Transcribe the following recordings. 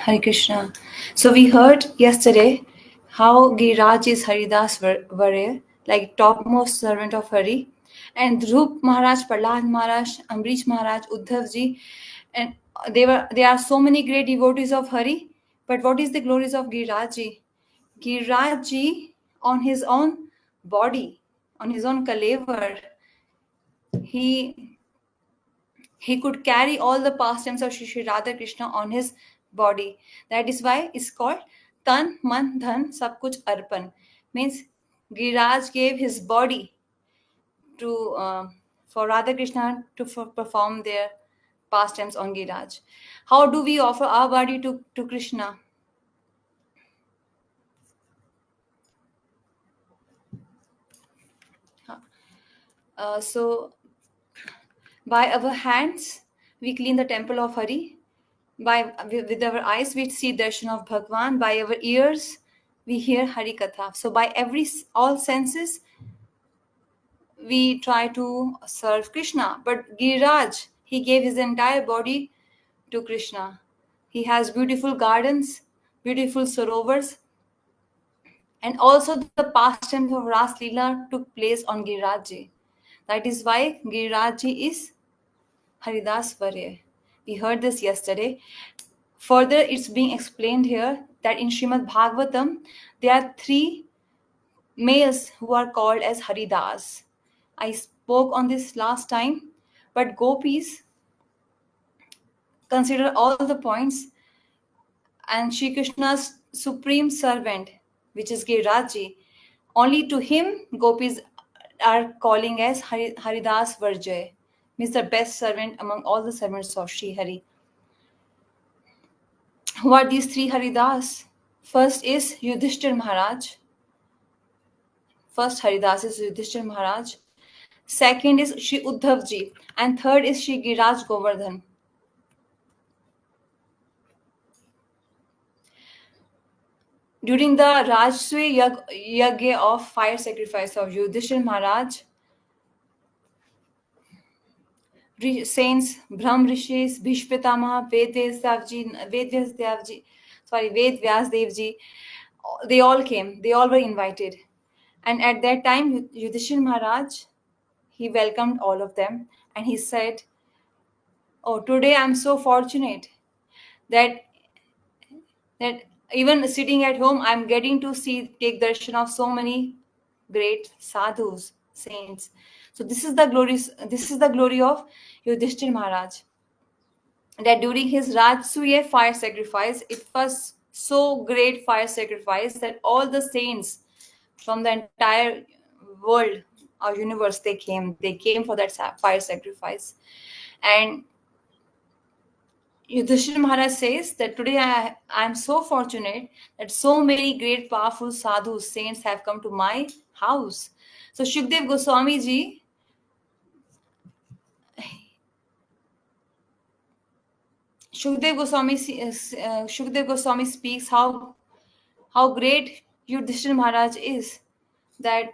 Hare Krishna. So we heard yesterday how Giriraj is Haridas Varya, like topmost servant of Hari, and Dhruv Maharaj, Prahlad Maharaj, Ambrish Maharaj, Uddhav ji, and there are so many great devotees of Hari. But what is the glories of Giriraj ji? Giriraj ji, on his own body, on his own kalevar, he could carry all the pastimes of Shri Radha Krishna on his body. That is why it's called Tan, Man, Dhan, Sab Kuch Arpan. Means Giriraj gave his body to for Radha Krishna to perform their pastimes on Giriraj. How do we offer our body to Krishna? So by our hands, we clean the temple of Hari. With our eyes, we see darshan of Bhagwan. By our ears, we hear Hari Katha. So by all senses, we try to serve Krishna. But Giriraj, he gave his entire body to Krishna. He has beautiful gardens, beautiful sarovars, and also the pastimes of Ras Leela took place on Giriraj ji. That is why Giriraj ji is Haridas Varya. We heard this yesterday. Further, it's being explained here that in Srimad Bhagavatam, there are three males who are called as Haridas. I spoke on this last time, but gopis consider all the points, and Shri Krishna's supreme servant, which is Giriraji, only to him gopis are calling as Haridas Varjay, means the best servant among all the servants of Shri Hari. Who are these three Haridas? First is Yudhishthir Maharaj. First Haridas is Yudhishthir Maharaj. Second is Shri Uddhav ji. And third is Shri Giriraj Govardhan. During the Rajswe Yagya of fire sacrifice of Yudhishthir Maharaj, saints Brahm Rishis, Bhishpitama, Ved Vyas Dev ji, they all came. They all were invited. And at that time, Yudhishthir Maharaj, he welcomed all of them and he said, "Oh, today I'm so fortunate that even sitting at home, I'm getting to take darshan of so many great sadhus, saints." So this is the glory of Yudhishthir Maharaj. That during his Rajsuya fire sacrifice, it was so great fire sacrifice that all the saints from the entire world or universe they came for that fire sacrifice. And Yudhishthir Maharaj says that today I am so fortunate that so many great powerful sadhus, saints have come to my house. So Shukdev Goswami ji, Shukdev Goswami speaks how great Yudhishthir Maharaj is. That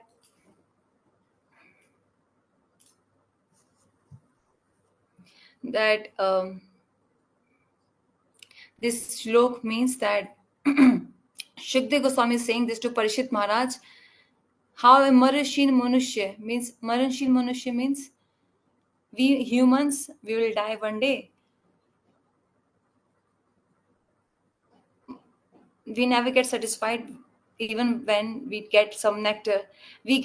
this shlok means that Shukdev Goswami is saying this to Parishit Maharaj. How a Maranshil Manushya means we humans, we will die one day. We never get satisfied even when we get some nectar. We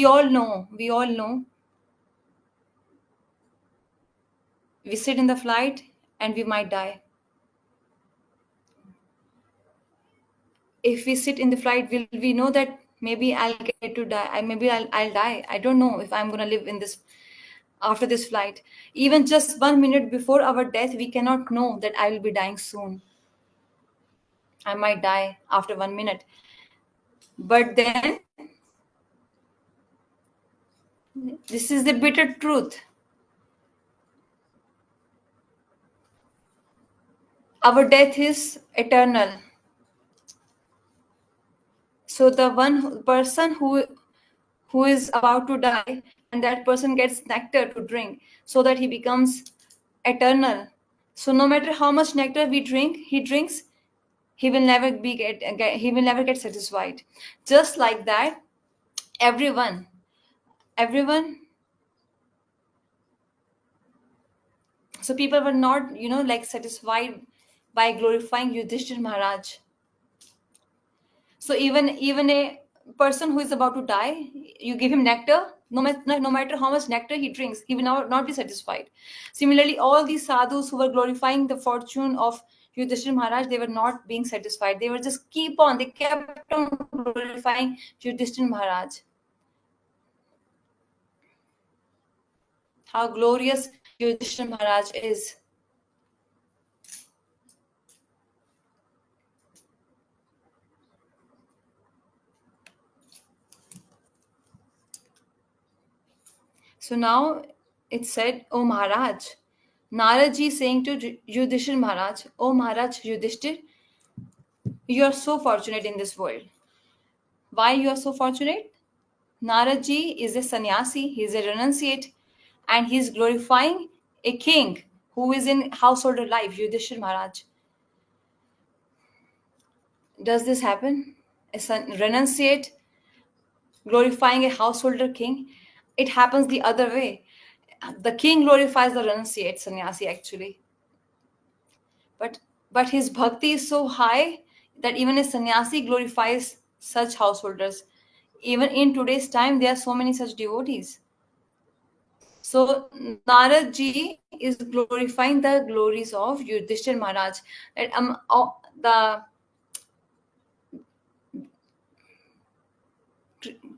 all know, we sit in the flight and we might die. If we sit in the flight, will we know that maybe I'll get to die? Maybe I'll die. I don't know if I'm going to live in this after this flight. Even just 1 minute before our death, we cannot know that I will be dying soon. I might die after 1 minute. But then, this is the bitter truth. Our death is eternal. So the person who is about to die, and that person gets nectar to drink so that he becomes eternal. So no matter how much nectar he drinks, he will never he will never get satisfied. Just like that, everyone everyone so people were not, like, satisfied by glorifying Yudhishthir Maharaj. So even a person who is about to die, you give him nectar, no matter how much nectar he drinks, he will not be satisfied. Similarly, all these sadhus who were glorifying the fortune of Yudhishthir Maharaj, they were not being satisfied. They were just they kept on glorifying Yudhishthir Maharaj. How glorious Yudhishthir Maharaj is. So now it said, "O Maharaj," Narad ji saying to Yudhishthir Maharaj, "O Maharaj Yudhishthir, you are so fortunate in this world." Why you are so fortunate? Narad ji is a sannyasi, he is a renunciate, and he is glorifying a king who is in householder life, Yudhishthir Maharaj. Does this happen? A renunciate glorifying a householder king? It happens the other way. The king glorifies the renunciate sannyasi actually. But his bhakti is so high that even a sannyasi glorifies such householders. Even in today's time, there are so many such devotees. So Narad ji is glorifying the glories of Yudhishthir Maharaj. That the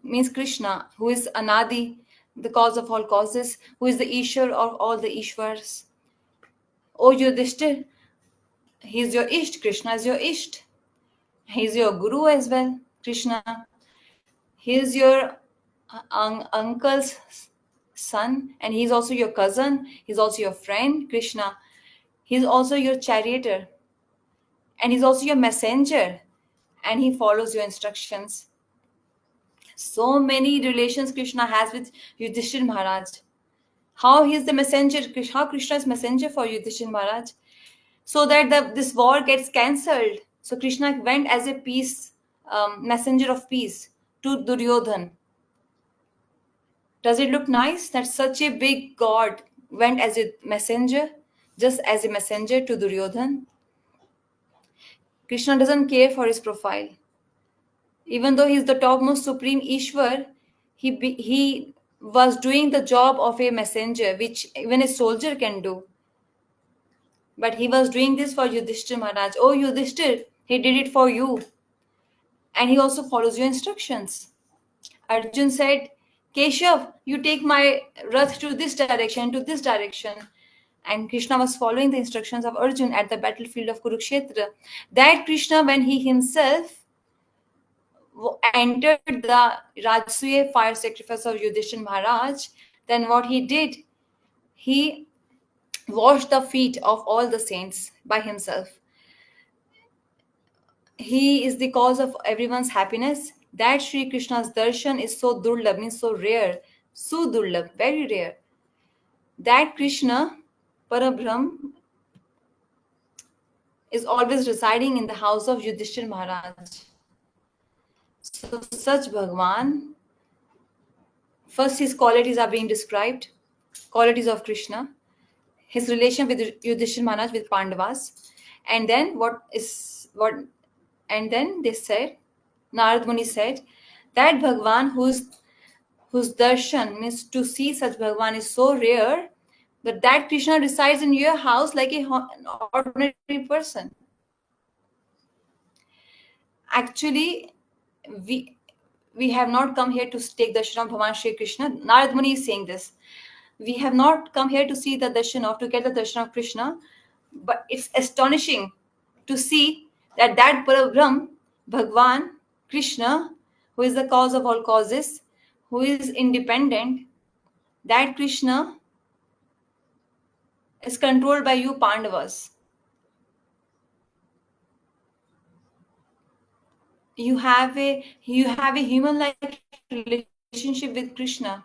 means Krishna, who is Anadi, the cause of all causes, who is the Ishwar of all the Ishwars. O Yudhishthir, he is your Isht. Krishna is your Isht. He is your Guru as well, Krishna. He is your uncle's son, and he's also your cousin. He's also your friend, Krishna. He's also your charioteer, and he's also your messenger, and he follows your instructions. So many relations Krishna has with Yudhishthir Maharaj. How he is the messenger, how Krishna is messenger for Yudhishthir Maharaj, so that this war gets cancelled. So Krishna went as a peace messenger of peace to Duryodhan. Does it look nice that such a big god went as a messenger, just as a messenger to Duryodhan? Krishna doesn't care for his profile. Even though he is the topmost supreme Ishwar, he was doing the job of a messenger, which even a soldier can do. But he was doing this for Yudhishthir Maharaj. Oh, Yudhishthir, he did it for you. And he also follows your instructions. Arjun said, Keshav, you take my rath to this direction, to this direction. And Krishna was following the instructions of Arjun at the battlefield of Kurukshetra. That Krishna, when he himself entered the Rajasuya fire sacrifice of Yudhishthir Maharaj, then what he did, he washed the feet of all the saints by himself. He is the cause of everyone's happiness. That Sri Krishna's darshan is so durlabh, means so rare, so durlabh, very rare. That Krishna, Parabrahm, is always residing in the house of Yudhishthir Maharaj. So such Bhagwan, first his qualities are being described, qualities of Krishna, his relation with Yudhishthir Maharaj with Pandavas, and then and then they said, Narad Muni said, that Bhagwan whose darshan means to see such Bhagwan is so rare that Krishna resides in your house like an ordinary person. Actually, we have not come here to take darshan of Bhagwan Shri Krishna. Narad Muni is saying this. We have not come here to see the darshan of, to get the darshan of Krishna, but it's astonishing to see that Parabrahm, Bhagwan, Krishna, who is the cause of all causes, who is independent, that Krishna is controlled by you Pandavas. You have a human like relationship with Krishna.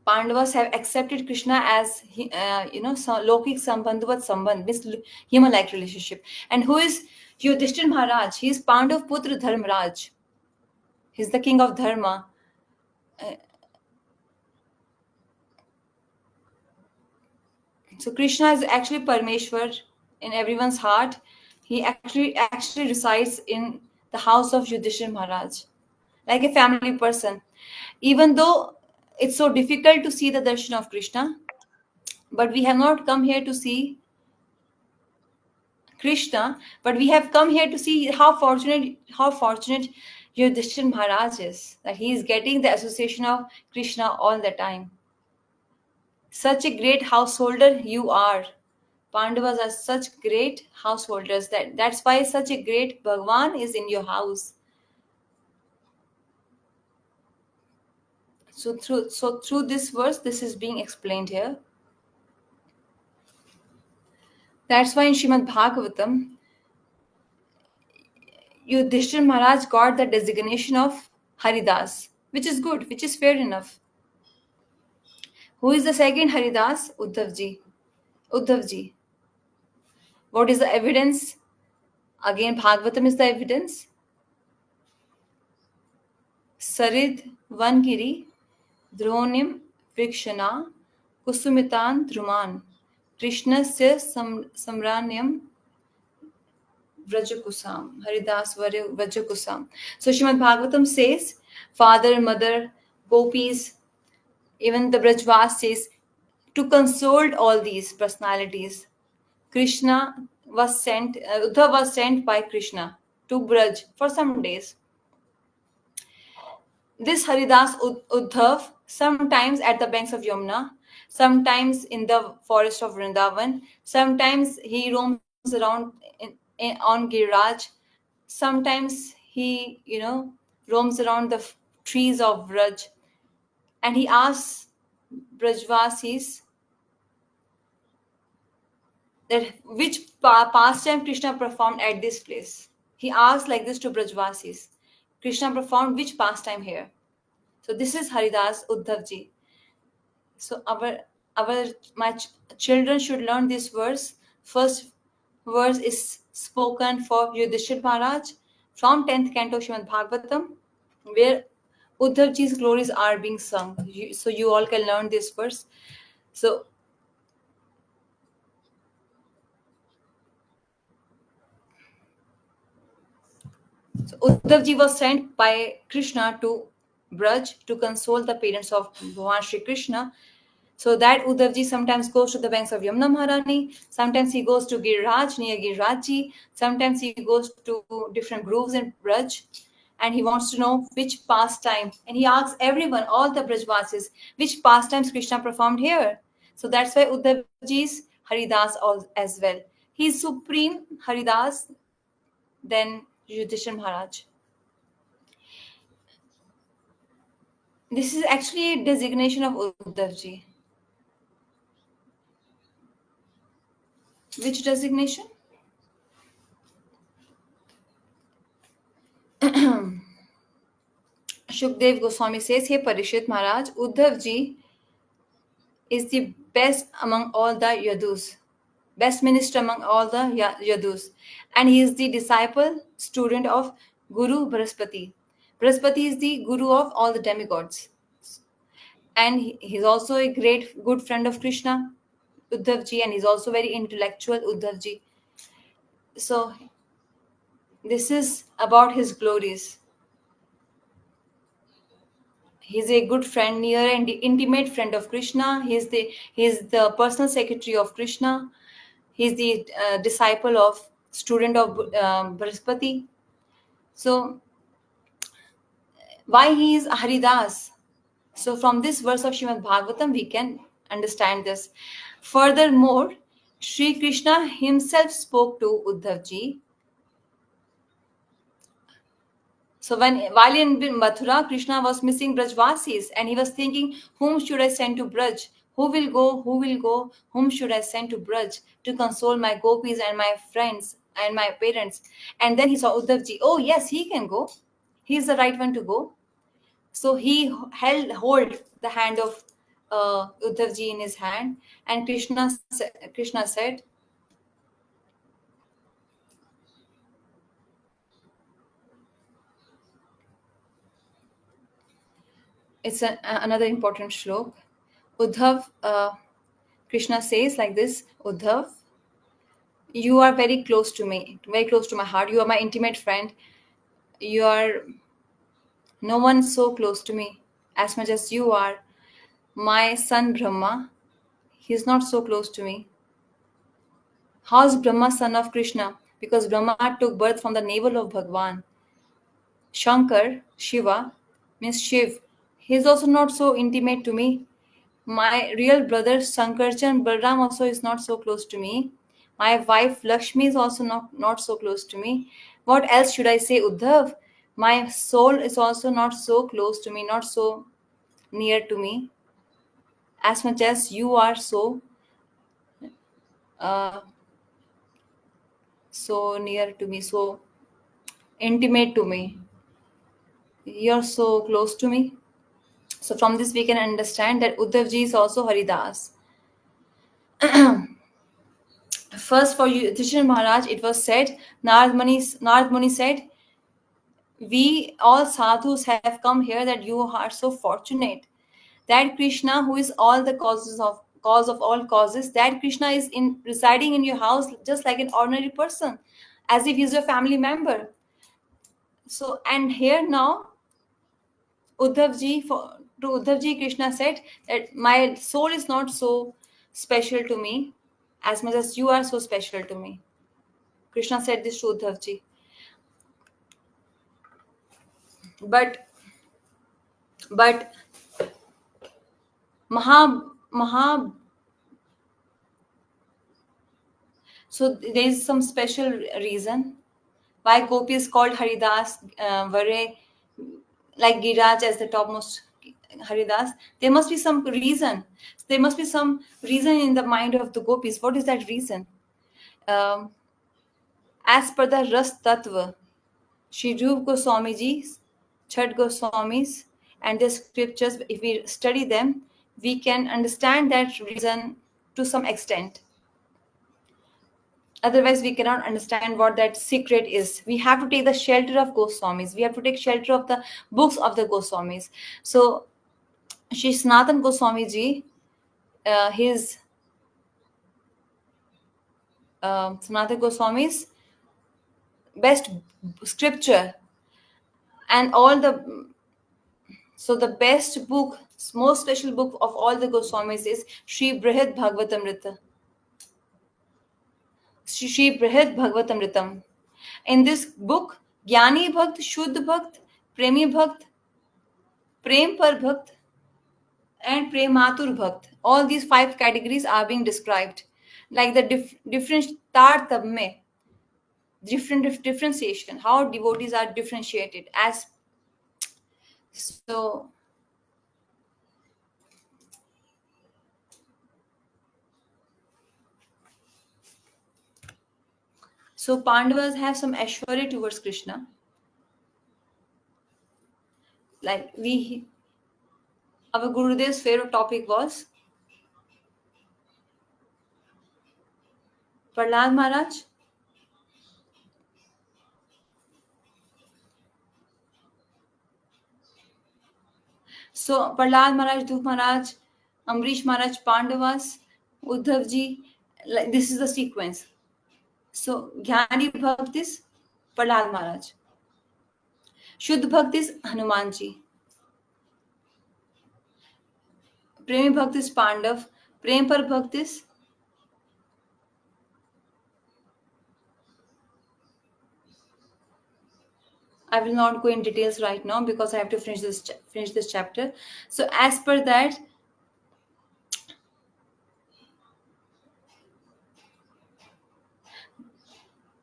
Pandavas have accepted Krishna as Lokik Sambandhavat Sambandh, means human like relationship. And who is Yudhishthir Maharaj? He is Pandav Putra Dharmaraj. He's the king of Dharma. So Krishna is actually Parmeshwar in everyone's heart. He actually resides in the house of Yudhishthir Maharaj, like a family person. Even though it's so difficult to see the darshan of Krishna, but we have not come here to see Krishna, but we have come here to see how fortunate Yudhishthir Maharaj is, that he is getting the association of Krishna all the time. Such a great householder you are. Pandavas are such great householders that's why such a great Bhagwan is in your house. So through this verse, this is being explained here. That's why in Shrimad Bhagavatam, Yudhishthir Maharaj got the designation of Haridas, which is good, which is fair enough. Who is the second Haridas? Uddhavji. Uddhavji. What is the evidence? Again, Bhagavatam is the evidence. Sarid Vangiri Dronim Vrikshana Kusumitan Druman Krishnasya Samranyam Vrajakusam. Haridas Vrajakusam. So Srimad Bhagavatam says, father, mother, gopis, even the Brajvas says, to console all these personalities, Uddhav was sent by Krishna to Braj for some days. This Haridas Uddhav, sometimes at the banks of Yamuna, sometimes in the forest of Vrindavan, sometimes he roams around on Giriraj, sometimes he, roams around the trees of Braj, and he asks Brajvasis that which pastime Krishna performed at this place. He asked like this to Brajvasis. Krishna performed which pastime here? So this is Haridas Uddhavji. So my children should learn this verse. First verse is spoken for Yudhishthir Maharaj from 10th canto Srimad Bhagavatam, where Uddhavji's glories are being sung. So you all can learn this verse. So Uddhavji was sent by Krishna to Braj to console the parents of Bhagavan Shri Krishna. So that Uddhavji sometimes goes to the banks of Yamuna Maharani, sometimes he goes to Giriraj near Girirajji, sometimes he goes to different groves in Braj, and he wants to know which pastime. And he asks everyone, all the Brajvasis, which pastimes Krishna performed here. So that's why Uddhavji is Haridas as well. He is supreme Haridas than Yudhishthir Maharaj. This is actually a designation of Uddhavji. Which designation? Shukdev Goswami says, Hey Parishit Maharaj, Uddhavji is the best among all the Yadus, best minister among all the Yadus. And he is the disciple, student of Guru Brahaspati. Brahaspati is the guru of all the demigods. And he's also a great, good friend of Krishna, Uddhavji, and he's also very intellectual, Uddhavji. So this is about his glories. He's a good friend, near and intimate friend of Krishna. He's the personal secretary of Krishna. He's the disciple of student of Brihaspati. So Why he is Haridas? So from this verse of Srimad Bhagavatam, we can understand this. Furthermore, Sri Krishna himself spoke to Uddhav ji. So while in Mathura, Krishna was missing Brajvasis and he was thinking, whom should I send to Braj? Who will go? Who will go? Whom should I send to Braj to console my gopis and my friends and my parents? And then he saw Uddhav ji. Oh yes, he can go. He is the right one to go. So he hold the hand of Uddhav ji in his hand, and Krishna said, it's another important shlok. Uddhav, Krishna says like this, Uddhav, you are very close to me, very close to my heart. You are my intimate friend. You are no one so close to me as much as you are. My son Brahma, he is not so close to me. How is Brahma son of Krishna? Because Brahma took birth from the navel of Bhagwan. Shankar, Shiva, means Shiv. He is also not so intimate to me. My real brother Sankarchan Balram also is not so close to me. My wife Lakshmi is also not so close to me. What else should I say, Uddhav? My soul is also not so close to me, not so near to me, as much as you are uh, so near to me, so intimate to me. You're so close to me. So from this we can understand that Uddhav ji is also Haridas. First for Yudhishthira Maharaj, it was said, Narad Muni said, we all sadhus have come here that you are so fortunate. That Krishna, who is all the cause of all causes, that Krishna is in residing in your house just like an ordinary person, as if he's your family member. So and here now to Uddhav ji, Krishna said that my soul is not so special to me as much as you are so special to me. Krishna said this to Uddhav ji. But but Maha so there is some special reason why Gopi is called Haridas, Vare, like Giraj as the topmost Haridas. There must be some reason. There must be some reason in the mind of the Gopis. What is that reason? Um, as per the Ras Tattva, Shri Rup Goswami ji, Chhat Goswamis, and the scriptures, if we study them, we can understand that reason to some extent. Otherwise, we cannot understand what that secret is. We have to take the shelter of Goswamis. We have to take shelter of the books of the Goswamis. So, Shri Sanatan Goswami ji, his Sanatan Goswami's best scripture and all the the best book, most special book of all the Goswamis is Sri Brihad Bhagavatamrita. Sri Brihad Bhagavatamritam. In this book, Jnani Bhakt, Shuddh Bhakt, Premi Bhakt, Prem Par Bhakt, and Prematur Bhakt. All these five categories are being described. Like the different Tartab mein, differentiation, how devotees are differentiated. As so, so Pandavas have some Ashwarya towards Krishna. Like our Gurudev's favorite topic was Prahlad Maharaj. So Prahlad Maharaj, Dhruv Maharaj, Amrish Maharaj, Pandavas, Uddhav ji, like this is the sequence. So Jnani Bhakt is Prahlad Maharaj. Shuddh Bhakt is Hanuman ji. Premi Bhakt is Pandav. Prem Par Bhakt is I will not go in details right now because I have to finish this chapter. So as per that,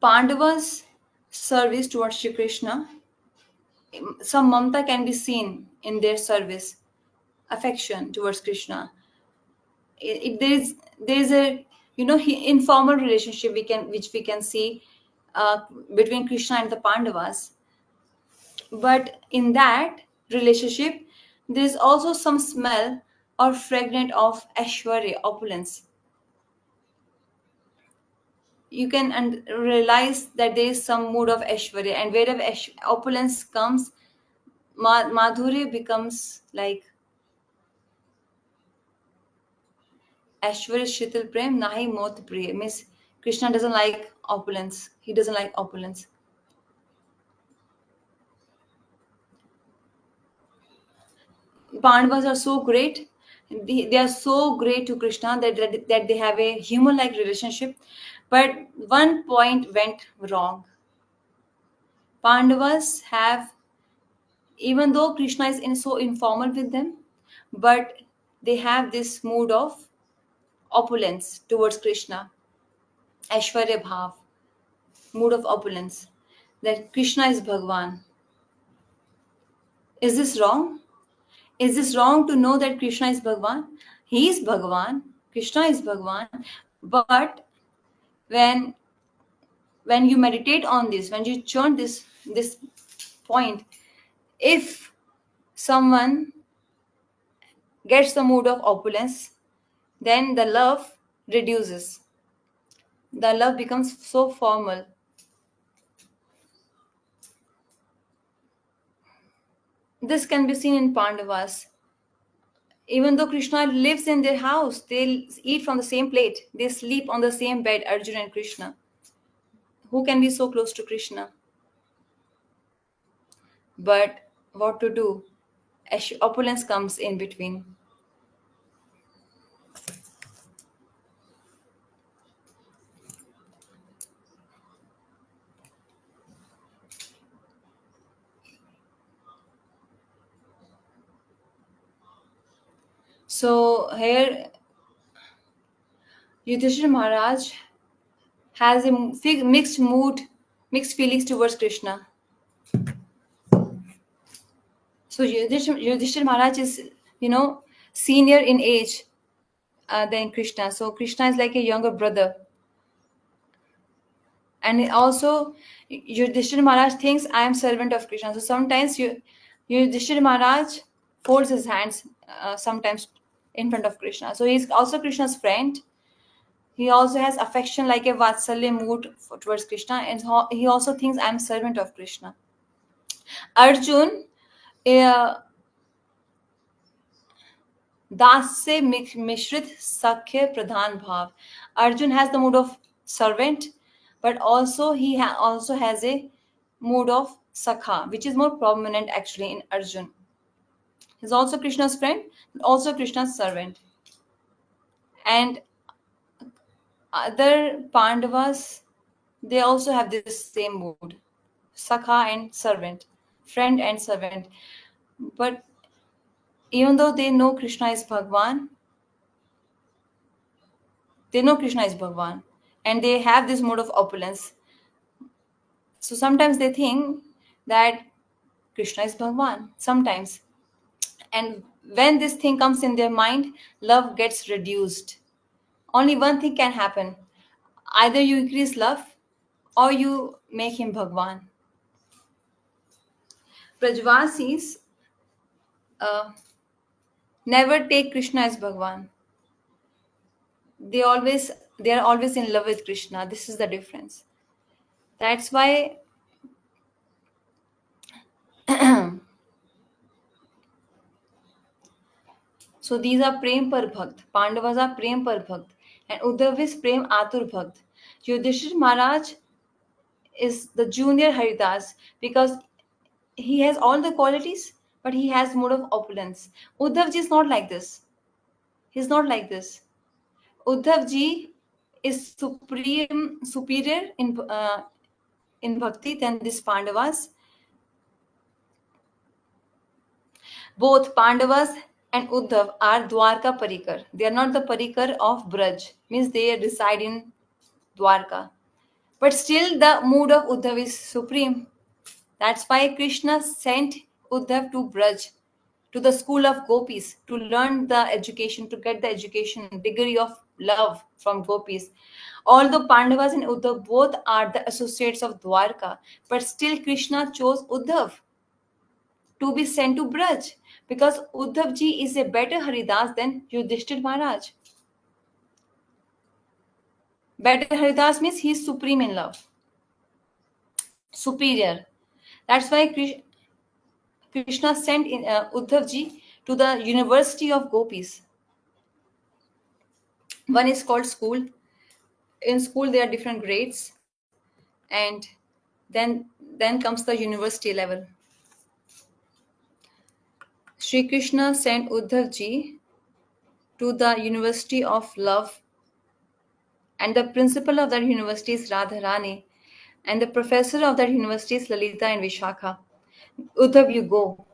Pandavas' service towards Shri Krishna, some mamta can be seen in their service, affection towards Krishna. There is a informal relationship which we can see uh, between Krishna and the Pandavas. But in that relationship, there is also some smell or fragrance of Aishwarya, opulence. You can realize that there is some mood of Aishwarya, and wherever opulence comes, Madhurya becomes like Aishwarya Shital Prem Nahi Mot Priya. Means Krishna doesn't like opulence. He doesn't like opulence. Pandavas are so great. They are so great to Krishna that they have a human like relationship. But one point went wrong. Pandavas have, even though Krishna is so informal with them, but they have this mood of opulence towards Krishna, Aishwarya Bhav, mood of opulence, that Krishna is Bhagwan. Is this wrong? Is this wrong to know that Krishna is Bhagwan? He is Bhagwan, Krishna is Bhagwan, but when when you meditate on this, when you churn this point, if someone gets the mood of opulence, then the love reduces. The love becomes so formal. This can be seen in Pandavas. Even though Krishna lives in their house, they eat from the same plate, they sleep on the same bed, Arjuna and Krishna. Who can be so close to Krishna? But what to do? Opulence comes in between. So here, Yudhishthira Maharaj has a mixed mood, mixed feelings towards Krishna. So Yudhishthira Maharaj is, senior in age than Krishna. So Krishna is like a younger brother. And also, Yudhishthira Maharaj thinks I am servant of Krishna. So sometimes Yudhishthira Maharaj folds his hands sometimes in front of Krishna. So he's also Krishna's friend. He also has affection like a Vatsalya mood towards Krishna, and he also thinks I am servant of Krishna. Arjun, uh, दास से मिश्रित सख्य pradhan bhav. Arjun has the mood of servant, but also he also has a mood of sakha, which is more prominent actually in Arjun. He's also Krishna's friend, also Krishna's servant. And other Pandavas, they also have this same mood, sakha and servant, friend and servant. But even though they know Krishna is Bhagwan, they know Krishna is Bhagwan, and they have this mode of opulence. So sometimes they think that Krishna is Bhagwan, sometimes. And when this thing comes in their mind, love gets reduced. Only one thing can happen. Either you increase love or you make him Bhagwan. Brajvasis uh, never take Krishna as Bhagwan. They are always in love with Krishna. This is the difference. That's why so these are Prem Par Bhakt. Pandavas are Prem Par Bhakt. And Uddhav is Prem Atur Bhakt. Yudhishthir Maharaj is the junior Haridas because he has all the qualities, but he has mood of opulence. Uddhav ji is not like this. He's not like this. Uddhav ji is superior in bhakti than this Pandavas. Both Pandavas and Uddhav are Dwarka Parikar. They are not the Parikar of Braj, means they reside in Dwarka. But still, the mood of Uddhav is supreme. That's why Krishna sent Uddhav to Braj, to the school of gopis, to learn the education, to get the education, degree of love from gopis. Although Pandavas and Uddhav both are the associates of Dwarka, but still Krishna chose Uddhav to be sent to Braj because Uddhav ji is a better Haridas than Yudhishthir Maharaj. Better Haridas means he is supreme in love, superior. That's why Krishna sent Uddhav ji to the University of Gopis. One is called school. In school, there are different grades, and then comes the university level. Sri Krishna sent Uddhav ji to the University of Love, and the principal of that university is Radharani, and the professor of that university is Lalita and Vishakha. Uddhav, you go.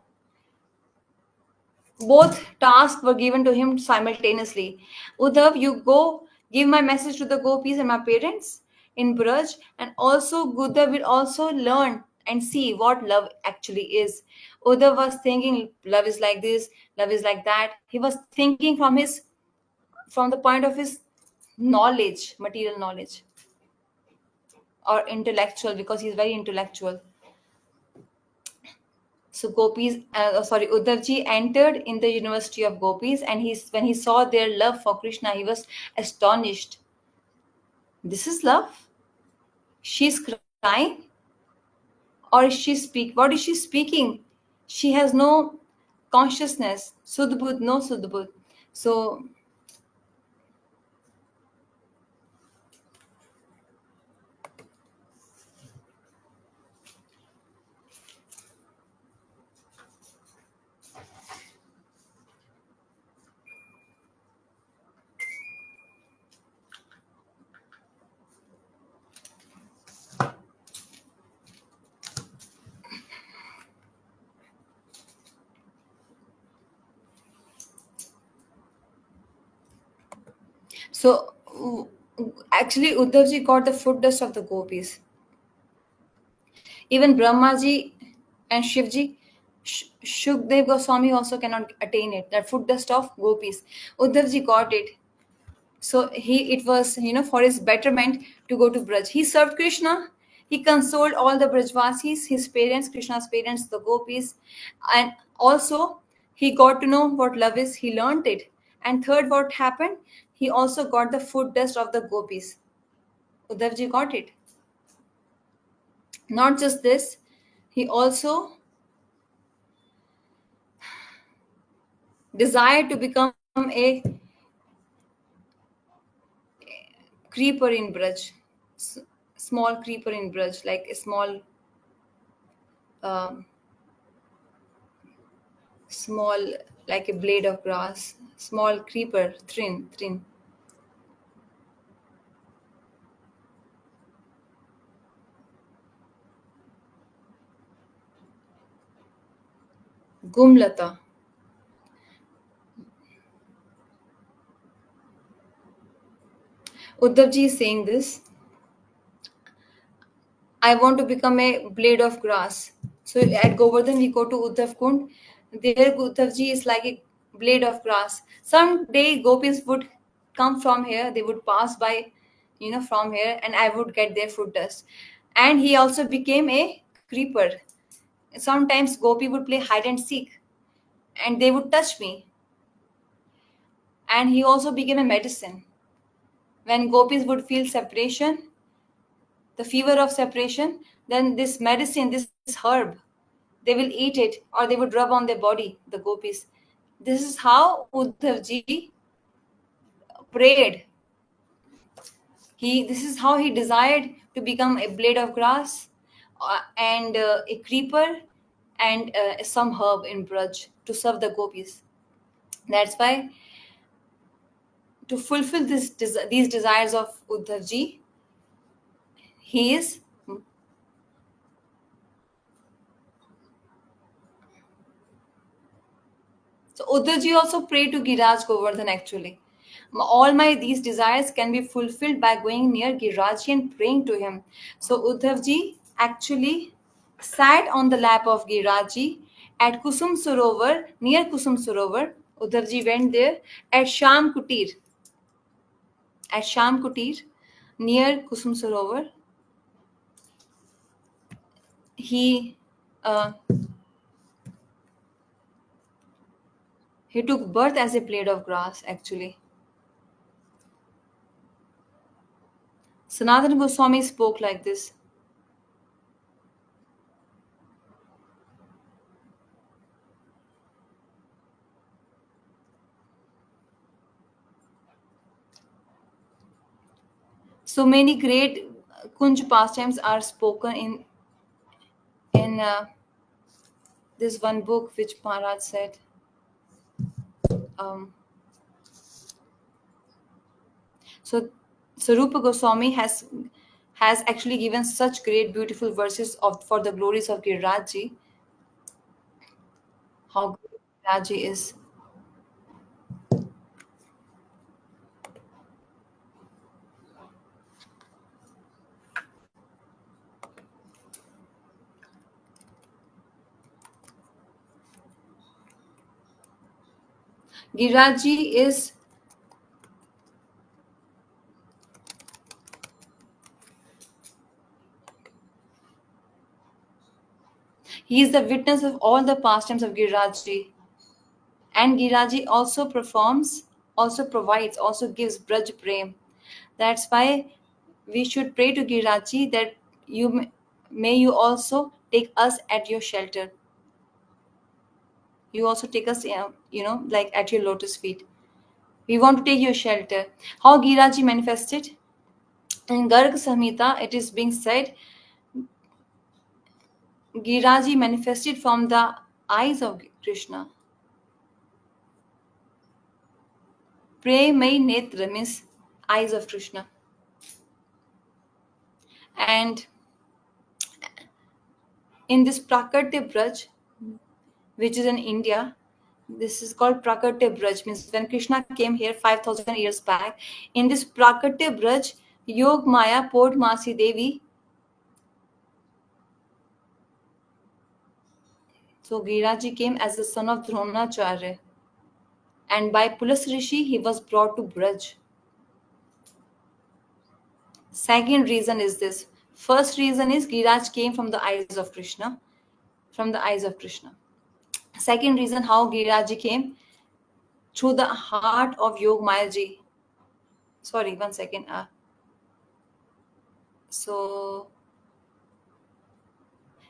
Both tasks were given to him simultaneously. Uddhav, you go give my message to the gopis and my parents in Braj, and also Uddhav will also learn and see what love actually is. Uddhav was thinking love is like this, love is like that. He was thinking from the point of his knowledge, material knowledge, or intellectual, because he's very intellectual. So Uddhav ji entered in the University of Gopis, and when he saw their love for Krishna, he was astonished. This is love? She's crying, or is she speak? What is she speaking? She has no consciousness. Sudbud, no Sudbud. So so actually Uddhav ji got the foot dust of the gopis. Even Brahmaji and Shivji, Shukdev Goswami also cannot attain it. That foot dust of gopis. Uddhavji got it. So it was for his betterment to go to Braj. He served Krishna. He consoled all the Brajvasis, his parents, Krishna's parents, the gopis, and also he got to know what love is. He learned it. And third, what happened? He also got the foot dust of the gopis. Uddhavji got it. Not just this, he also desired to become a creeper in Braj, small creeper in Braj, like a um, small, like a blade of grass, small creeper, thin. Gumlata. Uddhavji is saying this. I want to become a blade of grass. So at Govardhan, we go to Uddhav Kund. There, Uddhavji is like a blade of grass. Someday, gopis would come from here. They would pass by, from here, and I would get their foot dust. And he also became a creeper. Sometimes gopi would play hide and seek, and they would touch me. And he also became a medicine. When gopis would feel separation, the fever of separation, then this medicine, this herb, they will eat it or they would rub on their body, the gopis. This is how Uddhav ji prayed. This is how he desired to become a blade of grass and a creeper and some herb in Braj to serve the gopis. That's why to fulfill these desires of Uddhav ji, he is So Uddhavji also prayed to Giraj Govardhan actually. All my these desires can be fulfilled by going near Giraj and praying to him. So Uddhavji actually sat on the lap of Giraj at Kusum Sarovar, near Kusum Sarovar. Uddhavji went there at Sham Kutir. At Sham Kutir, near Kusum Sarovar, he uh, he took birth as a blade of grass actually. Sanatana Goswami spoke like this. So many great Kunj pastimes are spoken in this one book which Maharaj said. Um, so Sarupa Goswami has actually given such great beautiful verses of for the glories of Girirajji. How great Girirajji is. Girirajji is he is the witness of all the pastimes of Girirajji. And Giraji also performs, also provides, also gives Braj Prem. That's why we should pray to Giraji that may you also take us at your shelter. You also take us, like at your lotus feet. We want to take your shelter. How Giraji manifested? In Garg Samhita, it is being said, Giraji manifested from the eyes of Krishna. Pray Mai Netra means eyes of Krishna. And in this Prakatya Braj, which is in India, this is called Prakatya Braj, means when Krishna came here 5,000 years back. In this Prakatya Braj, Yog Maya poured Masi Devi. So Giraji came as the son of Dronacharya. And by Pulas Rishi, he was brought to Braj. Second reason is this. First reason is Giraj came from the eyes of Krishna. From the eyes of Krishna. Second reason how Giraji came through the heart of Yog Maya ji. Sorry, one second. So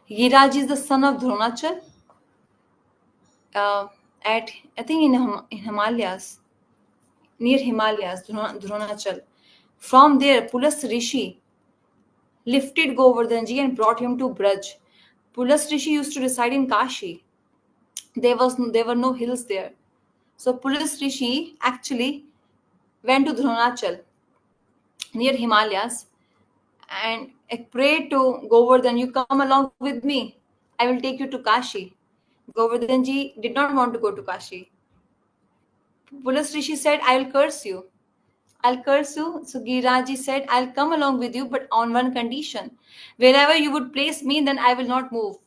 Giraj is the son of Dronachal at I think in Himalayas, near Himalayas, Dronachal. From there, Pulas Rishi lifted Govardhanji and brought him to Braj. Pulas Rishi used to reside in Kashi. There were no hills there. So Pulas Rishi actually went to Dronachal near Himalayas and I prayed to Govardhan, you come along with me. I will take you to Kashi. Govardhanji did not want to go to Kashi. Pulas Rishi said, I will curse you. I'll curse you. So Giraji said, I'll come along with you, but on one condition. Wherever you would place me, then I will not move.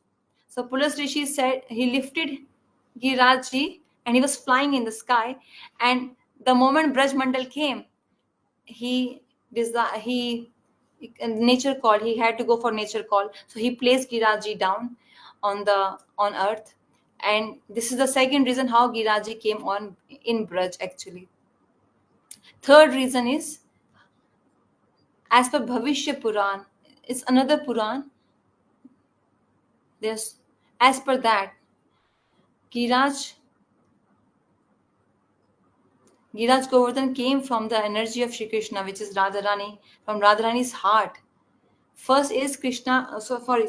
So Pulas Rishi said, he lifted Giraji and he was flying in the sky. And the moment Braj Mandal came, he nature called, he had to go for nature call, so he placed Giraji down on earth. And this is the second reason how Giraji came on in Braj actually. Third reason is as per Bhavishya Puran, it's another Puran. There's as per that Giraj Giraj Govardhan came from the energy of Shri Krishna, which is Radharani, from Radharani's heart. First is Krishna, sorry.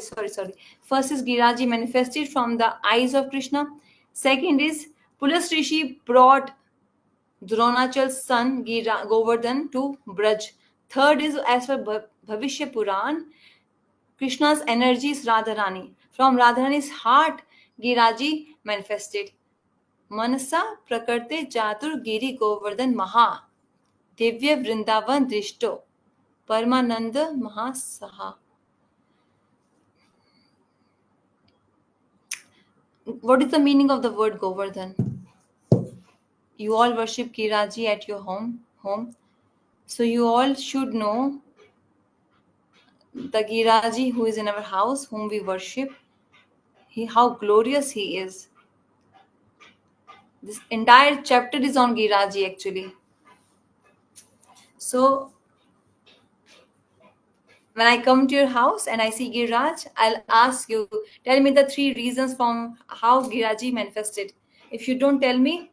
First is Giraji manifested from the eyes of Krishna. Second is Pulas Rishi brought Dronachal's son Govardhan to Braj. Third is as per Bhavishya Puran, Krishna's energy is Radharani. From Radharani's heart, Giraji manifested. मनसा प्रकृते जातुर गिरि गोवर्धन महा दिव्य वृंदावन दृष्टो परमानंद महासहा. What is the meaning of the word Govardhan? You all worship Giraji at your home. So you all should know the Giraji who is in our house, whom we worship. How glorious he is. This entire chapter is on Giraji actually. So when I come to your house and I see Giraj, I'll ask you, tell me the three reasons from how Giraji manifested. If you don't tell me,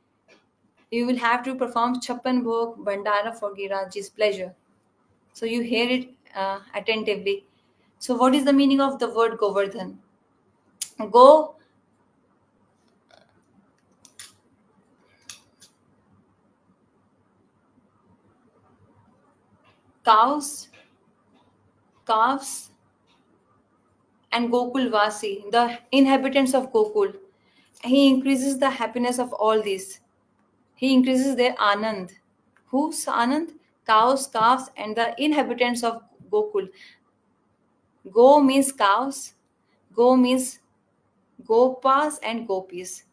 you will have to perform Chappan Bhog Bandara for Girajji's pleasure. So you hear it attentively. So what is the meaning of the word Govardhan? Go, cows, calves, and Gokul Vasi, the inhabitants of Gokul. He increases the happiness of all these. He increases their Anand. Whose Anand? Cows, calves, and the inhabitants of Gokul. Go means cows. Go means Gopas and Gopis.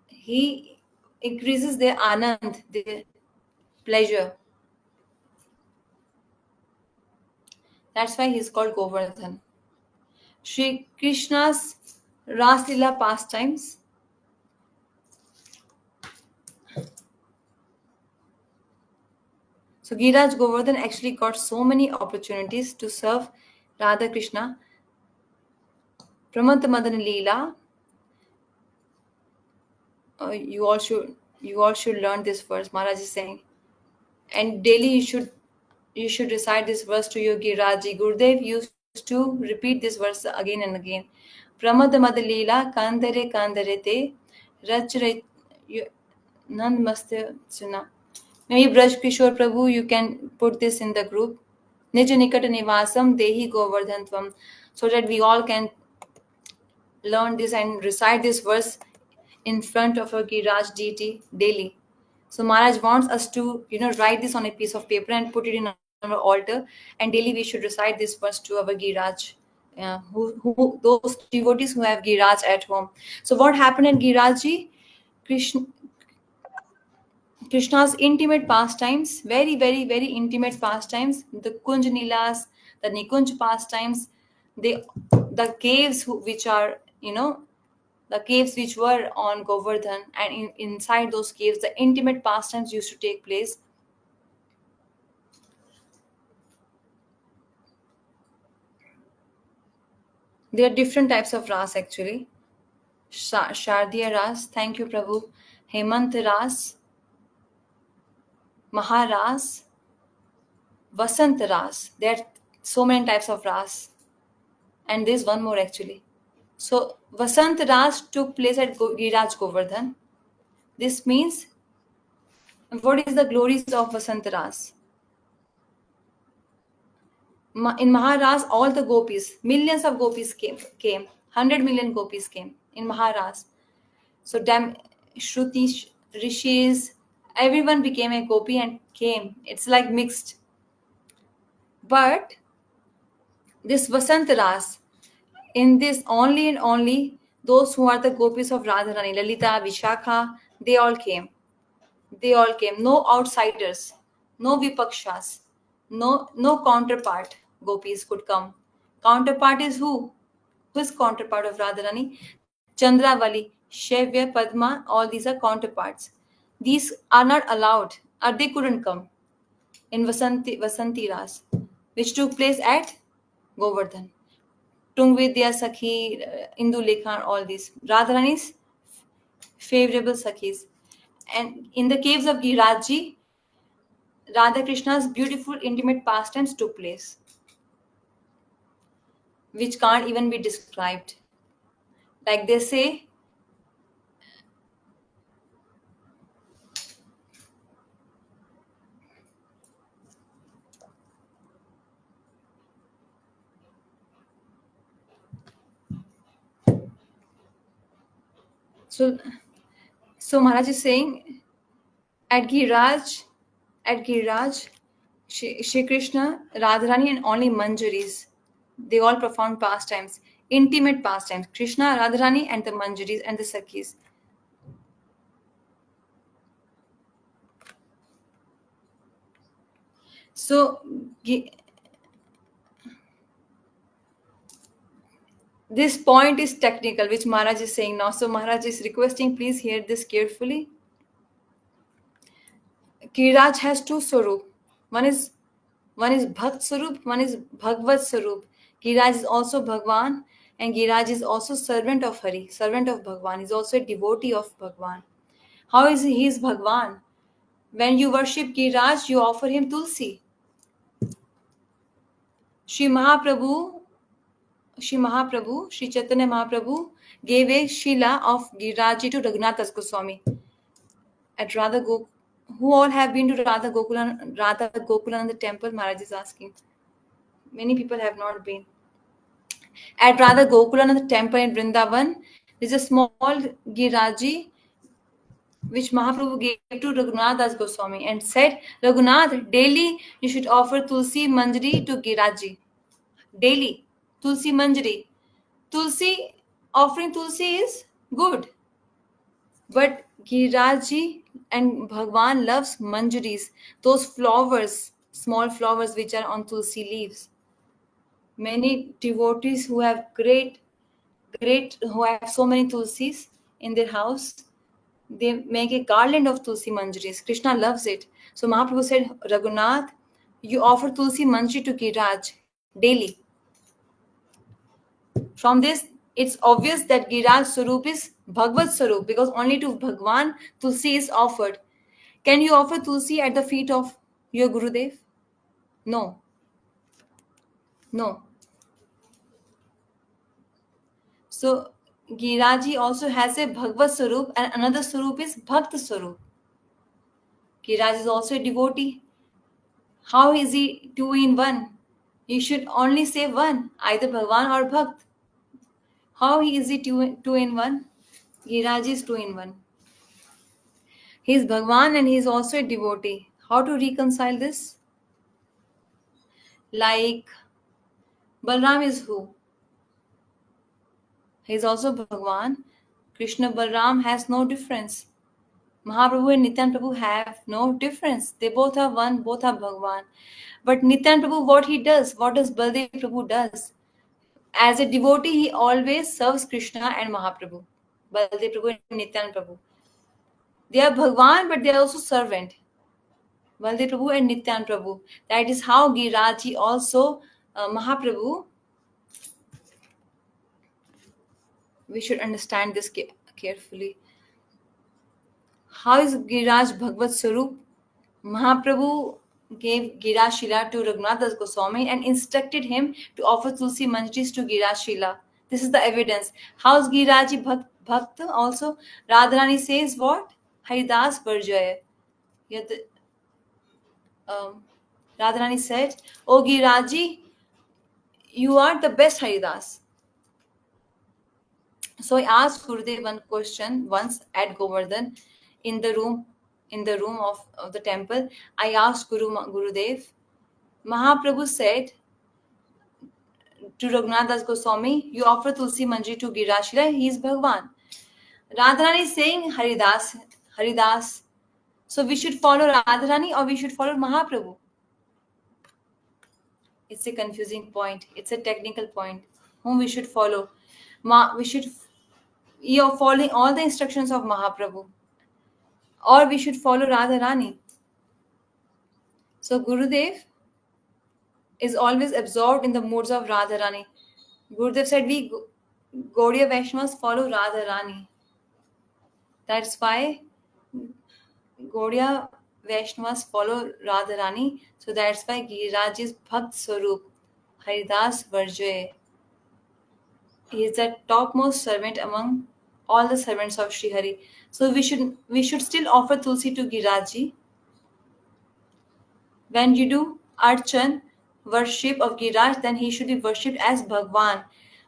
He increases their Anand, their pleasure. That's why he's called Govardhan. Sri Krishna's Raslila pastimes. So Giraj Govardhan actually got so many opportunities to serve Radha Krishna. Pramanta Madan Leela. You all should learn this verse. Maharaj is saying, and daily you should recite this verse to your Giraji. Gurudev used to repeat this verse again and again. Pramad Mad Leela Kandare Kandare Te Rach Nand Maste Suna. Maybe Braj Kishore Prabhu, you can put this in the group. Nij Nikat Nivasam Dehi Govardhantvam, so that we all can learn this and recite this verse in front of our Giraj deity daily. So Maharaj wants us to, write this on a piece of paper and put it in our altar, and daily we should recite this verse to our Giraj. Who those devotees who have Giraj at home. So what happened in Giraji? Krishna, Krishna's intimate pastimes, very, very, very intimate pastimes, the Kunj Nilas, the Nikunj pastimes, the caves which are, the caves which were on Govardhan, and inside those caves, the intimate pastimes used to take place. There are different types of ras actually. Shardiya ras, thank you, Prabhu. Hemant ras, Maharas, Vasant ras. There are so many types of ras, and there's one more actually. So Vasant Ras took place at Giraj Govardhan. This means, what is the glories of Vasant Ras? In Maharas, all the gopis, millions of gopis came, 100 million gopis came in Maharas. So Shruti, Rishis, everyone became a gopi and came. It's like mixed. But this Vasant Ras, in this only and only those who are the gopis of Radharani, Lalita, Vishakha, they all came. They all came. No outsiders, no vipakshas, no counterpart. Gopis could come. Counterpart is who? Who is counterpart of Radharani? Chandravali, Shevya, Padma. All these are counterparts. These are not allowed, or they couldn't come in Vasanti Ras, which took place at Govardhan. Tungvidya, Sakhi, Indu Lekhan, all these. Radharani's favorable Sakhis. And in the caves of Giraji, Radha Krishna's beautiful intimate pastimes took place, which can't even be described. Like they say, so So Maharaj is saying at Giriraj, Shri Krishna, Radharani, and only Manjaris, they all performed pastimes, intimate pastimes. Krishna, Radharani, and the Manjaris and the Sakhis. So this point is technical, which Maharaj is saying now. So Maharaj is requesting, please hear this carefully. Giriraj has two swarup. One is Bhakt Swarup, one is Bhagavad Swarup. Giriraj is also Bhagwan, and Giriraj is also servant of Hari, servant of Bhagwan. He is also a devotee of Bhagwan. How is he is Bhagwan? When you worship Giriraj, you offer him Tulsi. Sri Mahaprabhu, Sri Chaitanya Mahaprabhu gave a Shila of Giriraji to Raghunath Das Goswami at Radha Gok. Who all have been to Radha Gokulananda temple? Maharaj is asking. Many people have not been. At Radha Gokulananda temple in Vrindavan, there is a small Giriraji which Mahaprabhu gave to Raghunath Das Goswami and said, Raghunath, daily you should offer Tulsi Manjari to Giriraji. Daily. Tulsi Manjari. Tulsi, offering Tulsi is good. But Giriraji and Bhagwan loves Manjaris, those flowers, small flowers which are on Tulsi leaves. Many devotees who have who have so many Tulsis in their house, they make a garland of Tulsi Manjaris. Krishna loves it. So Mahaprabhu said, Raghunath, you offer Tulsi Manjari to Giriraj daily. From this, it's obvious that Giriraj Swarup is Bhagavad Swarup because only to Bhagwan Tulsi is offered. Can you offer Tulsi at the feet of your Gurudev? No. No. So Giriraji also has a Bhagavad Swarup and another Swarup is Bhakt Swarup. Giriraj is also a devotee. How is he two in one? You should only say one, either Bhagwan or Bhakt. How is he two in one? Giriraj is two in one. He is Bhagwan and he is also a devotee. How to reconcile this? Like Balram is who? He is also Bhagwan. Krishna Balram has no difference. Mahaprabhu and Nityan Prabhu have no difference. They both are one, both are Bhagwan. But Nityan Prabhu, what does Baldev Prabhu does? As a devotee, he always serves Krishna and Mahaprabhu. Baldev Prabhu and Nityan Prabhu. They are Bhagwan, but they are also servant. Baldev Prabhu and Nityan Prabhu. That is how Giriraji also Mahaprabhu. We should understand this carefully. How is Giriraj Bhagavad Swarup? Mahaprabhu gave Giriraj Shila to Raghunath Das Goswami and instructed him to offer Tulsi Manjaris to Giriraj Shila. This is the evidence. How is Giriraji Bhakta also? Radharani says what? Haridas Varjaya. Yet, Radharani said, O Giriraji, you are the best Haridas. So I asked Gurudev one question once at Govardhan in the room of the temple. I asked Gurudev, Mahaprabhu said to Raghunath Das Goswami, you offer Tulsi Manjari to Girashila, he is Bhagwan. Radharani is saying Haridas. So we should follow Radharani or we should follow Mahaprabhu? It's a confusing point. It's a technical point. Whom we should follow? You're following all the instructions of Mahaprabhu. Or we should follow Radharani. So Gurudev is always absorbed in the moods of Radharani. Gurudev said we Gaudiya Vaishnavas follow Radharani. That's why Gaudiya Vaishnavas follow Radharani. So that's why Giriraj is Bhakt Swarup, Haridas Varjay. He is the topmost servant among all the servants of Sri Hari. So we should still offer Tulsi to Giriraji. When you do Archan, worship of Giriraj, then he should be worshipped as Bhagwan.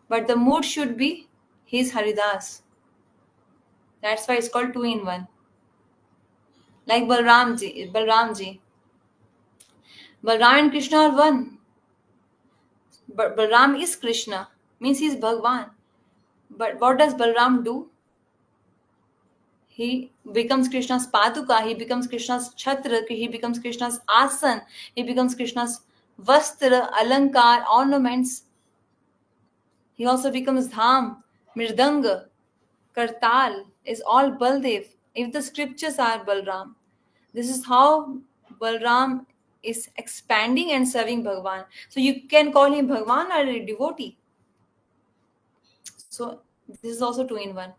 But the mood should be his Haridas. That's why it's called two in one. Like Balram ji. Balram ji. Balram and Krishna are one. But Balram is Krishna. Means he is Bhagwan. But what does Balram do? He becomes Krishna's paduka, he becomes Krishna's chhatra, he becomes Krishna's asan, he becomes Krishna's vastra, alankar, ornaments. He also becomes dham, mirdanga, kartal, is all Baldev. If the scriptures are Balram, this is how Balram is expanding and serving Bhagwan. So you can call him Bhagwan or a devotee. So this is also two in one.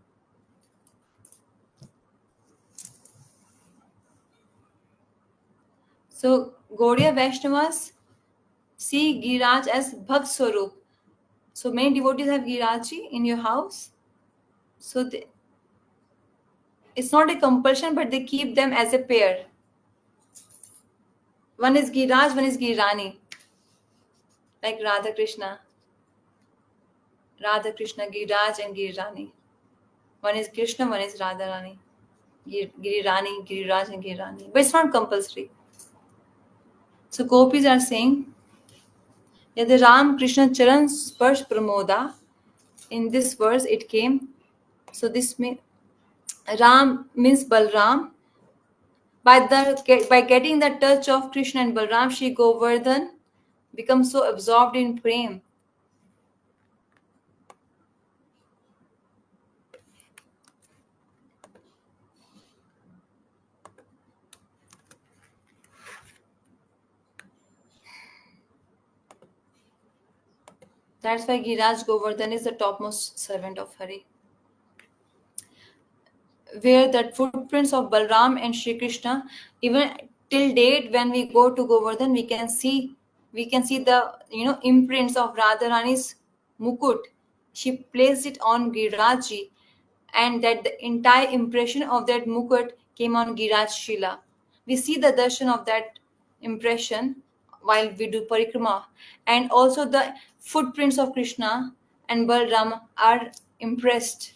So Gaudiya Vaishnavas see Giriraj as Bhakt Swarup. So many devotees have Giriraj in your house. So it's not a compulsion, but they keep them as a pair. One is Giriraj, one is Girirani. Like Radha Krishna. Radha Krishna, Giriraj and Girirani. One is Krishna, one is Radha Rani. Girirani, Giriraj and Girirani. But it's not compulsory. So gopis are saying, Yad Ram Krishna Charan Sparsh Pramoda. In this verse it came. So this means Ram means Balram. By getting the touch of Krishna and Balram, Shri Govardhan becomes so absorbed in prem. That's why Giriraj Govardhan is the topmost servant of Hari. Where the footprints of Balram and Shri Krishna, even till date, when we go to Govardhan, we can see the imprints of Radharani's mukut. She placed it on Girirajji, and that the entire impression of that mukut came on Giriraj Shila. We see the darshan of that impression while we do parikrama, and also the footprints of Krishna and Balram are impressed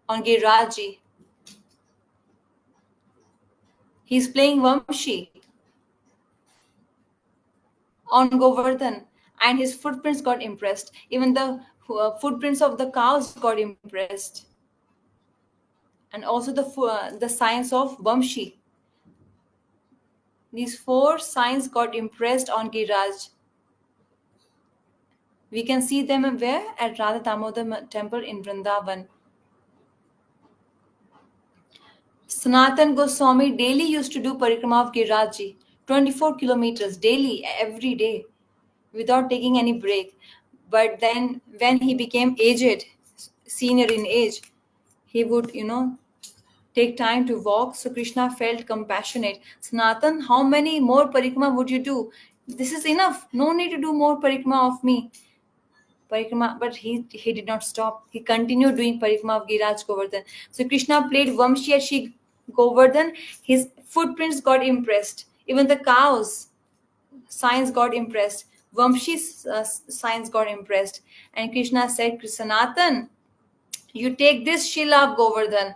on Girirajji. He's playing Vamshi on Govardhan, and his footprints got impressed. Even the footprints of the cows got impressed, and also the signs of Vamshi. These four signs got impressed on Giriraj. We can see them where? At Radha Damodar temple in Vrindavan. Sanatan Goswami daily used to do parikrama of Girirajji, 24 kilometers daily, every day, without taking any break. But then when he became aged, senior in age, he would, take time to walk. So Krishna felt compassionate. Sanatan, how many more parikrama would you do? This is enough. No need to do more parikrama of me. Parikrama, but he did not stop. He continued doing parikrama of Giriraj Govardhan. So Krishna played Vamshi at Shri Govardhan. His footprints got impressed. Even the cows' signs got impressed. Vamshi's signs got impressed. And Krishna said, Sanatan, you take this Shila of Govardhan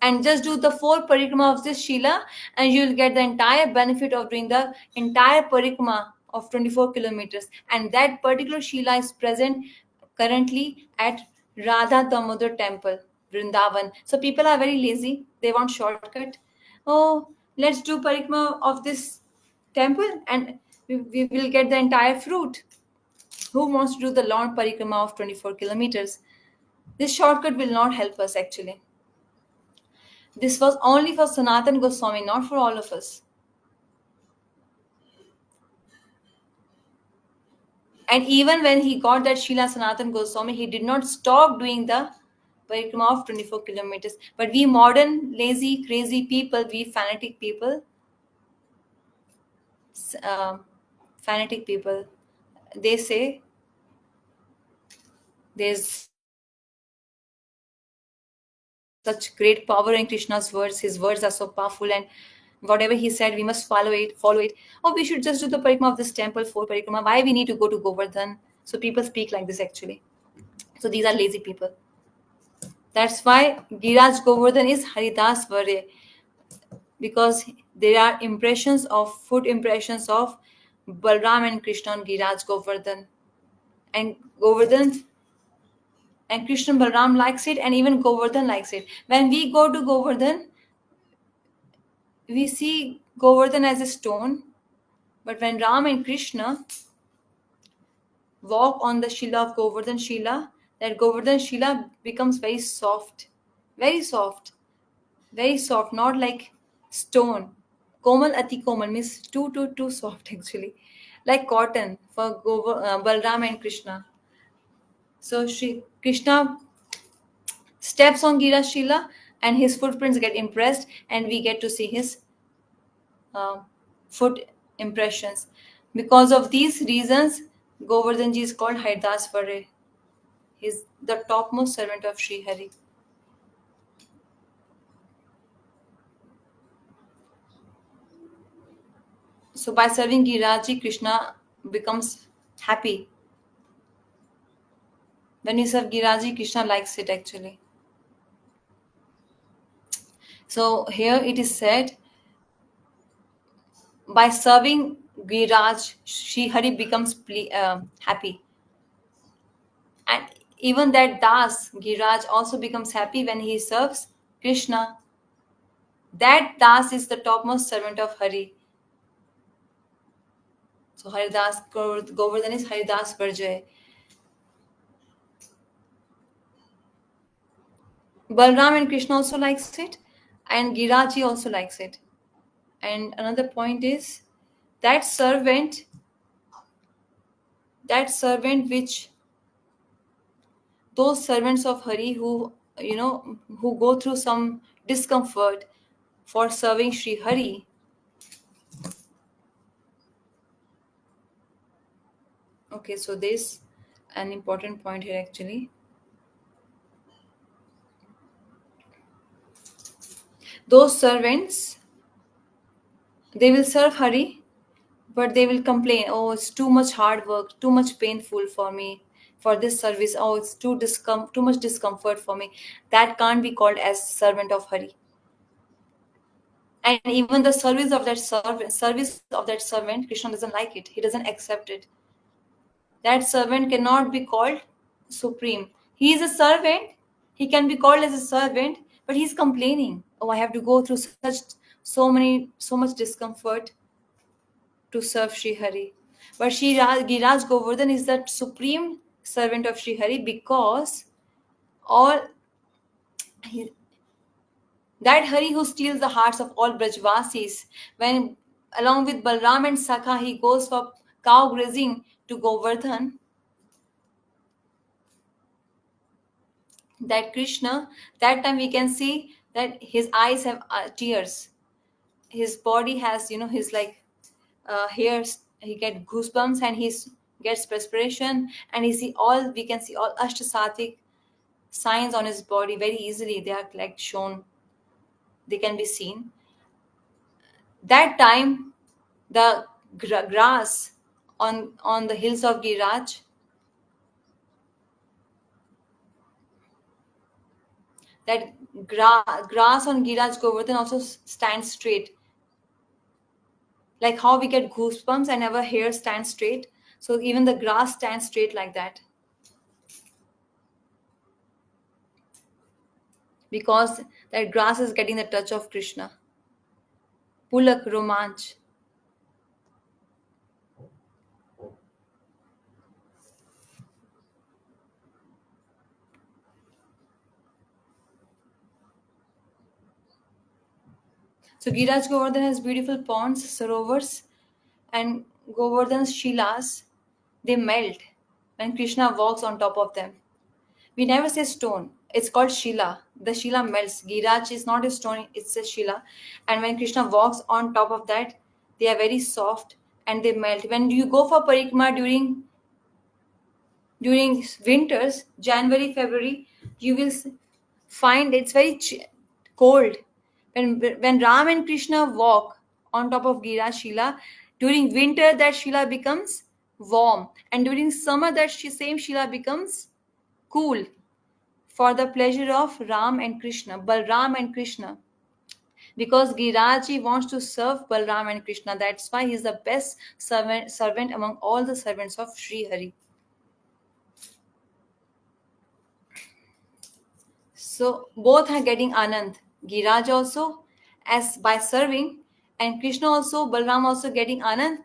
and just do the four parikrama of this Shila, and you will get the entire benefit of doing the entire parikrama of 24 kilometers. And that particular Shila is present currently at Radha Damodar temple, Vrindavan. So people are very lazy. They want shortcut. Oh, let's do parikrama of this temple and we will get the entire fruit. Who wants to do the long parikrama of 24 kilometers? This shortcut will not help us actually. This was only for Sanatan Goswami, not for all of us. And even when he got that Srila Sanatan Goswami, he did not stop doing the parikrama of 24 kilometers. But we modern, lazy, crazy people, we fanatic people, uh, they say there's such great power in Krishna's words. His words are so powerful, and whatever he said, we must follow it. Or we should just do the parikrama of this temple for parikrama. Why we need to go to Govardhan? So people speak like this actually. So these are lazy people. That's why Giriraj Govardhan is Haridas Vare, because there are foot impressions of Balram and Krishna on Giraj Govardhan. And Govardhan and Krishna Balram likes it, and even Govardhan likes it. When we go to Govardhan, we see Govardhan as a stone, but when Ram and Krishna walk on the Shila of Govardhan Shila, that Govardhan Shila becomes very soft, very soft, not like stone. Komal ati komal means too soft actually, like cotton for Balram and Krishna. So Shri Krishna steps on Gira Shila and his footprints get impressed, and we get to see his uh, foot impressions. Because of these reasons, Govardhanji is called Haridas Vare. He's the topmost servant of Sri Hari. So by serving Giraji, Krishna becomes happy. When you serve Giraji, Krishna likes it actually. So here it is said, by serving Giraj, Sri Hari becomes happy. And even that Das, Giraj, also becomes happy when he serves Krishna. That Das is the topmost servant of Hari. So Haridas, Govardhan is Haridas Varjay. Balram and Krishna also likes it, and Giraji also likes it. And another point is that which those servants of Hari who go through some discomfort for serving Sri Hari. Okay, so this an important point here actually. Those servants, they will serve Hari, but they will complain, oh, it's too much hard work, too much painful for me for this service. Oh, it's too much discomfort for me. That can't be called as servant of Hari. And even the service of that servant, Krishna doesn't like it. He doesn't accept it. That servant cannot be called supreme. He is a servant. He can be called as a servant, but he's complaining. Oh, I have to go through so much discomfort to serve Sri Hari. But Giraj Govardhan is the supreme servant of Sri Hari, because all that Hari who steals the hearts of all Brajvasis, when along with Balram and Sakha he goes for cow grazing to Govardhan, that Krishna, that time we can see that his eyes have tears. His body has, his like hairs, he get goosebumps, and he gets perspiration, and we can see all Ashtasatik signs on his body very easily. They are like shown, they can be seen. That time, the grass on the hills of Giraj, that grass on Giraj Govardhan also stands straight. Like how we get goosebumps and our hair stands straight, so even the grass stands straight like that, because that grass is getting the touch of Krishna. Pulak Romanch. So Giraj Govardhan has beautiful ponds, sarovars, and Govardhan's shilas, they melt when Krishna walks on top of them. We never say stone. It's called Shila. The Shila melts. Giraj is not a stone, it's a Shila. And when Krishna walks on top of that, they are very soft and they melt. When you go for parikrama during winters, January, February, you will find it's very cold. When Ram and Krishna walk on top of Gira Shila, during winter that Shila becomes warm, and during summer that same Shila becomes cool, for the pleasure of Ram and Krishna, Balram and Krishna. Because Giraj wants to serve Balram and Krishna. That's why he's the best servant among all the servants of Sri Hari. So both are getting Anand. Giraj also as by serving, and Krishna also, Balram also getting Anand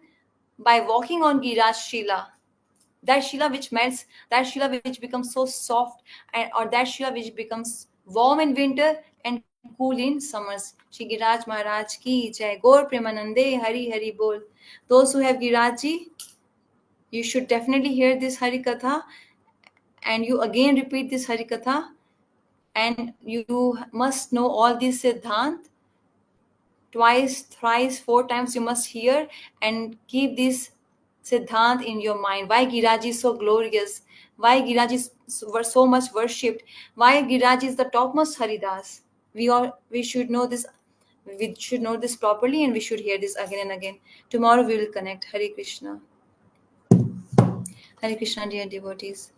by walking on Giraj Shila. That Shila which melts, that Shila which becomes so soft, and or that Shila which becomes warm in winter and cool in summers. Shri Giraj Maharaj ki jai. Gaur Premanande Hari Hari Bol. Those who have Giraj, you should definitely hear this Hari Katha, and you again repeat this Hari Katha, and you must know all these Siddhant twice, thrice, four times you must hear and keep this Siddhant in your mind. Why Giraj is so glorious? Why Giraj is so much worshipped? Why Giraj is the topmost Haridas? We should know this. We should know this properly, and we should hear this again and again. Tomorrow we will connect. Hare Krishna, dear devotees.